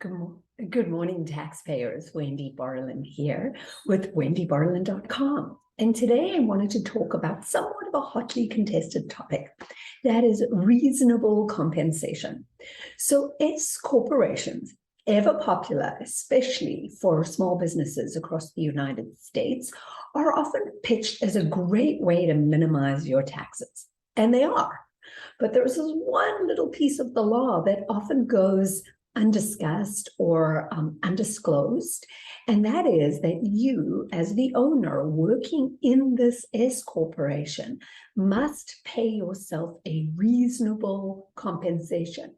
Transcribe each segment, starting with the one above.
Good morning, taxpayers. Wendy Barlin here with wendybarlin.com. And today I wanted to talk about somewhat of a hotly contested topic, that is reasonable compensation. So S corporations, ever popular, especially for small businesses across the United States, are often pitched as a great way to minimize your taxes. And they are. But there's this one little piece of the law that often goes undiscussed or undisclosed, and that is that you, as the owner working in this S corporation, must pay yourself a reasonable compensation,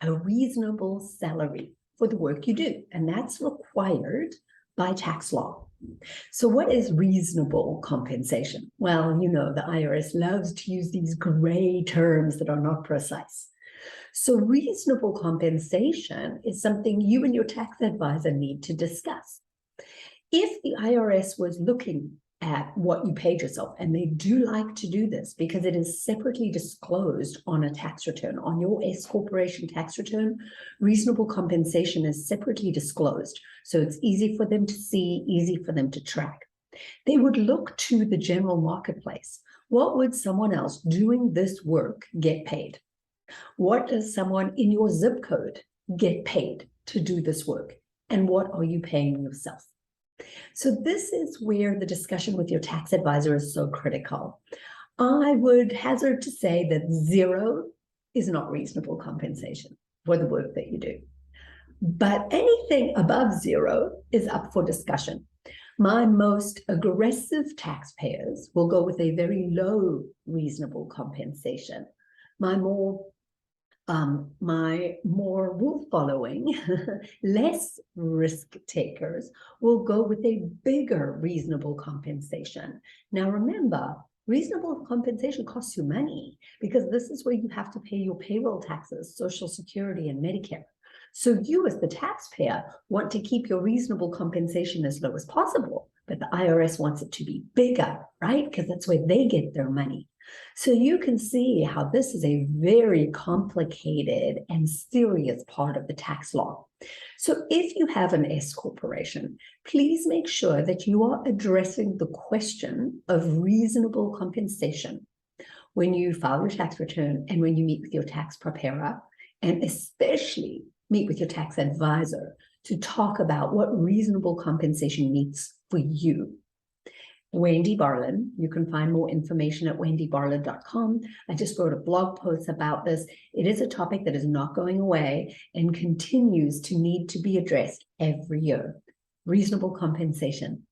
a reasonable salary for the work you do, and that's required by tax law. So what is reasonable compensation? Well, you know, the IRS loves to use these gray terms that are not precise. So reasonable compensation is something you and your tax advisor need to discuss. If the IRS was looking at what you paid yourself, and they do like to do this because it is separately disclosed on a tax return, on your S corporation tax return, reasonable compensation is separately disclosed. So it's easy for them to see, easy for them to track. They would look to the general marketplace. What would someone else doing this work get paid? What does someone in your zip code get paid to do this work? And what are you paying yourself? So this is where the discussion with your tax advisor is so critical. I would hazard to say that zero is not reasonable compensation for the work that you do. But anything above zero is up for discussion. My most aggressive taxpayers will go with a very low reasonable compensation. My more rule following, less risk takers will go with a bigger reasonable compensation. Now remember, reasonable compensation costs you money because this is where you have to pay your payroll taxes, Social Security, and Medicare. So you as the taxpayer want to keep your reasonable compensation as low as possible, but the IRS wants it to be bigger, right? Because that's where they get their money. So you can see how this is a very complicated and serious part of the tax law. So if you have an S corporation, please make sure that you are addressing the question of reasonable compensation when you file your tax return and when you meet with your tax preparer, and especially meet with your tax advisor to talk about what reasonable compensation means for you. Wendy Barlin. You can find more information at wendybarlin.com. I just wrote a blog post about this. It is a topic that is not going away and continues to need to be addressed every year. Reasonable compensation.